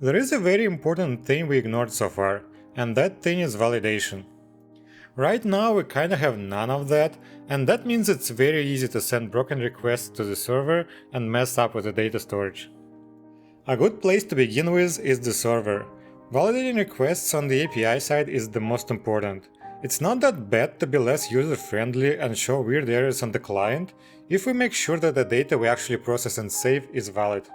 There is a very important thing we ignored so far, and that thing is validation. Right now we kinda have none of that, and that means it's very easy to send broken requests to the server and mess up with the data storage. A good place to begin with is the server. Validating requests on the API side is the most important. It's not that bad to be less user-friendly and show weird errors on the client if we make sure that the data we actually process and save is valid.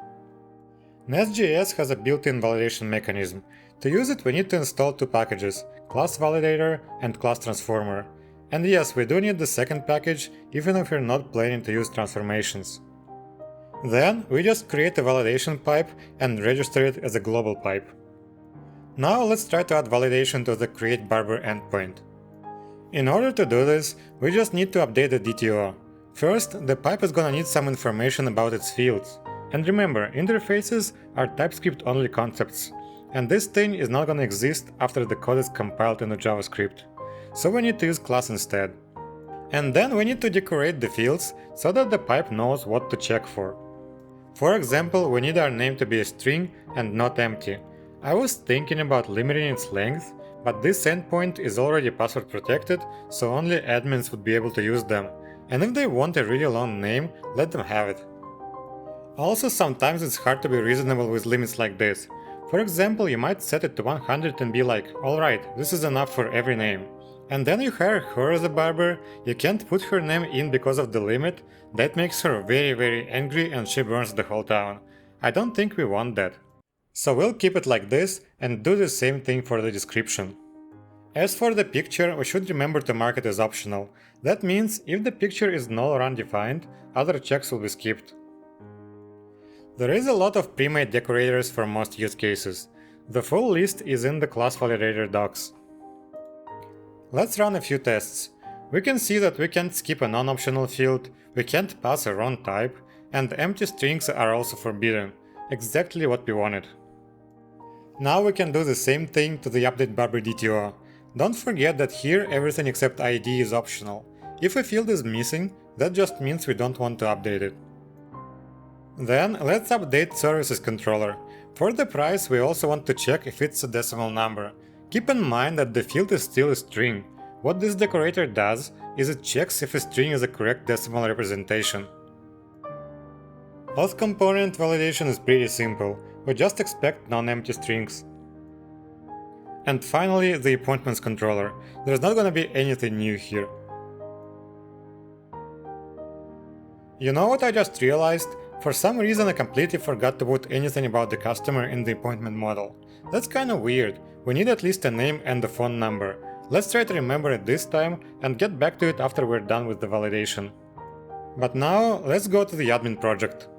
NestJs has a built-in validation mechanism. To use it, we need to install two packages, Class Validator and Class Transformer. And yes, we do need the second package, even if we're not planning to use transformations. Then, we just create a validation pipe and register it as a global pipe. Now let's try to add validation to the createBarber endpoint. In order to do this, we just need to update the DTO. First, the pipe is gonna need some information about its fields. And remember, interfaces are TypeScript-only concepts, and this thing is not gonna exist after the code is compiled into JavaScript. So we need to use class instead. And then we need to decorate the fields so that the pipe knows what to check for. For example, we need our name to be a string and not empty. I was thinking about limiting its length, but this endpoint is already password protected, so only admins would be able to use them. And if they want a really long name, let them have it. Also, sometimes it's hard to be reasonable with limits like this. For example, you might set it to 100 and be like, alright, this is enough for every name. And then you hire her as a barber, you can't put her name in because of the limit, that makes her very angry and she burns the whole town. I don't think we want that. So we'll keep it like this and do the same thing for the description. As for the picture, we should remember to mark it as optional. That means if the picture is null or undefined, other checks will be skipped. There is a lot of pre-made decorators for most use cases. The full list is in the class validator docs. Let's run a few tests. We can see that we can't skip a non-optional field, we can't pass a wrong type, and empty strings are also forbidden. Exactly what we wanted. Now we can do the same thing to the update barber DTO. Don't forget that here everything except ID is optional. If a field is missing, that just means we don't want to update it. Then let's update services controller. For the price, we also want to check if it's a decimal number. Keep in mind that the field is still a string. What this decorator does is it checks if a string is a correct decimal representation. Auth component validation is pretty simple. We just expect non-empty strings. And finally, the appointments controller. There's not gonna be anything new here. You know what I just realized? For some reason I completely forgot to put anything about the customer in the appointment model. That's kinda weird. We need at least a name and a phone number. Let's try to remember it this time and get back to it after we're done with the validation. But now, let's go to the admin project.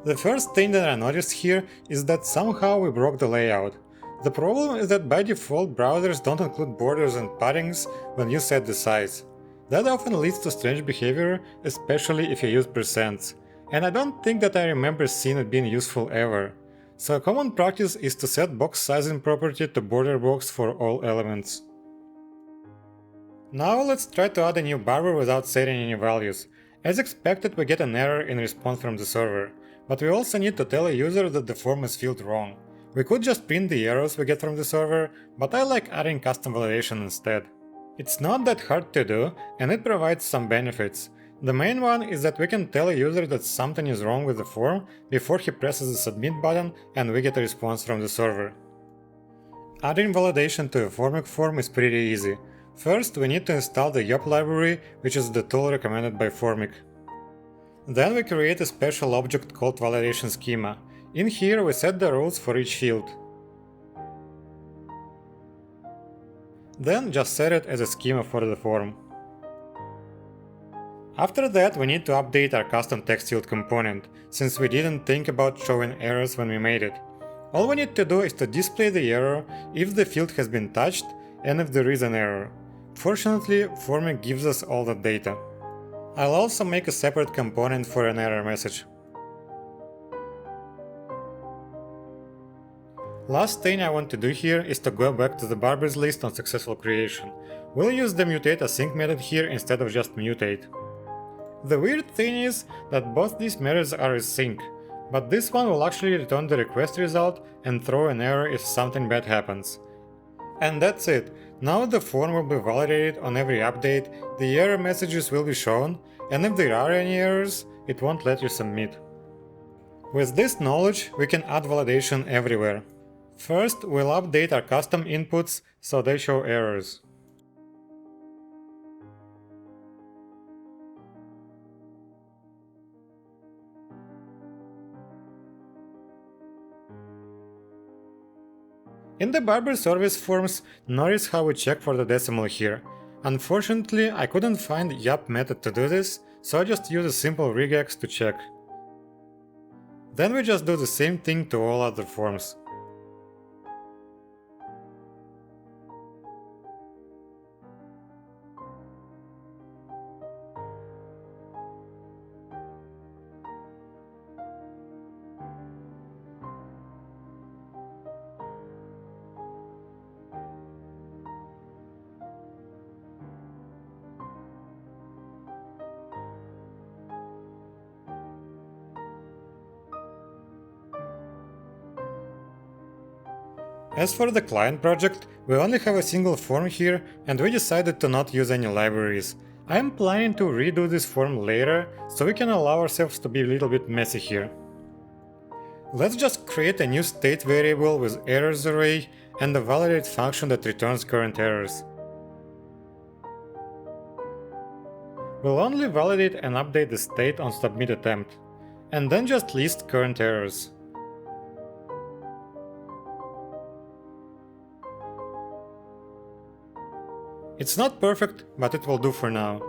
The first thing that I noticed here is that somehow we broke the layout. The problem is that by default browsers don't include borders and paddings when you set the size. That often leads to strange behavior, especially if you use %. And I don't think that I remember seeing it being useful ever. So a common practice is to set box sizing property to border box for all elements. Now let's try to add a new barber without setting any values. As expected, we get an error in response from the server, but we also need to tell a user that the form is filled wrong. We could just print the errors we get from the server, but I like adding custom validation instead. It's not that hard to do, and it provides some benefits. The main one is that we can tell a user that something is wrong with the form before he presses the submit button and we get a response from the server. Adding validation to a Formik form is pretty easy. First, we need to install the YOP library, which is the tool recommended by Formik. Then we create a special object called validation schema. In here we set the rules for each field. Then just set it as a schema for the form. After that, we need to update our custom text field component, since we didn't think about showing errors when we made it. All we need to do is to display the error if the field has been touched and if there is an error. Fortunately, Formik gives us all the data. I'll also make a separate component for an error message. Last thing I want to do here is to go back to the barbers list on successful creation. We'll use the mutate async method here instead of just mutate. The weird thing is that both these methods are async, But this one will actually return the request result and throw an error if something bad happens. And that's it. Now the form will be validated on every update, the error messages will be shown, and if there are any errors, it won't let you submit. With this knowledge, we can add validation everywhere. First, we'll update our custom inputs so they show errors. In the Barber service forms, notice how we check for the decimal here. Unfortunately, I couldn't find yup method to do this, so I just use a simple regex to check. Then we just do the same thing to all other forms. As for the client project, we only have a single form here and we decided to not use any libraries. I am planning to redo this form later, so we can allow ourselves to be a little bit messy here. Let's just create a new state variable with errors array and a validate function that returns current errors. We'll only validate and update the state on submit attempt, and then just list current errors. It's not perfect, but it will do for now.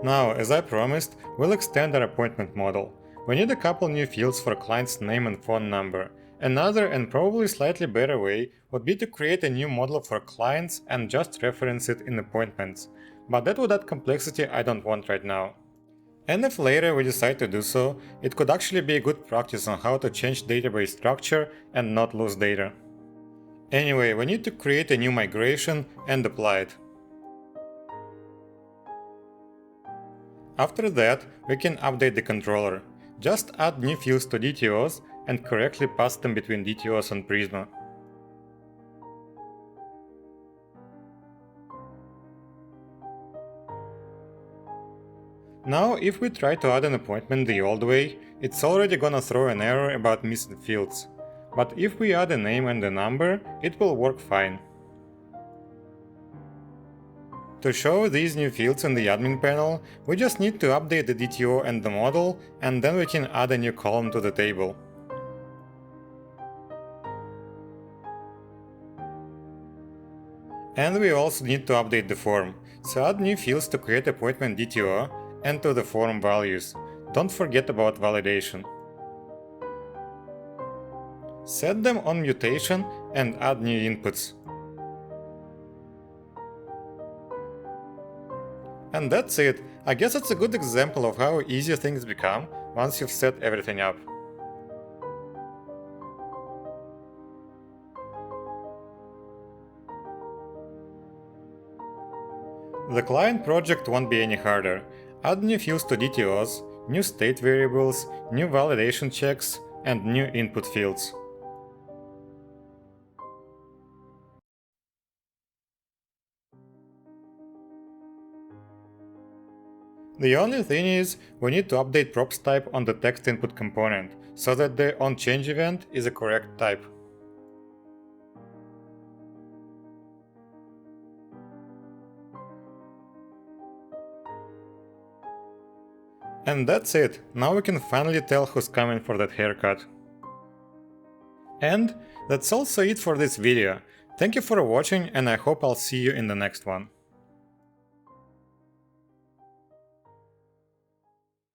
Now, as I promised, we'll extend our appointment model. We need a couple new fields for client's name and phone number. Another and probably slightly better way would be to create a new model for clients and just reference it in appointments. But that would add complexity I don't want right now. And if later we decide to do so, it could actually be a good practice on how to change database structure and not lose data. Anyway, we need to create a new migration and apply it. After that, we can update the controller. Just add new fields to DTOs and correctly pass them between DTOs and Prisma. Now, if we try to add an appointment the old way, it's already gonna throw an error about missing fields. But if we add a name and a number, it will work fine. To show these new fields in the admin panel, we just need to update the DTO and the model, and then we can add a new column to the table. And we also need to update the form, so add new fields to create appointment DTO and to the form values. Don't forget about validation. Set them on mutation and add new inputs. And that's it. I guess it's a good example of how easy things become once you've set everything up. The client project won't be any harder. Add new fields to DTOs, new state variables, new validation checks, and new input fields. The only thing is, we need to update props type on the text input component, so that the onChange event is a correct type. And that's it, now we can finally tell who's coming for that haircut. And that's also it for this video. Thank you for watching and I hope I'll see you in the next one.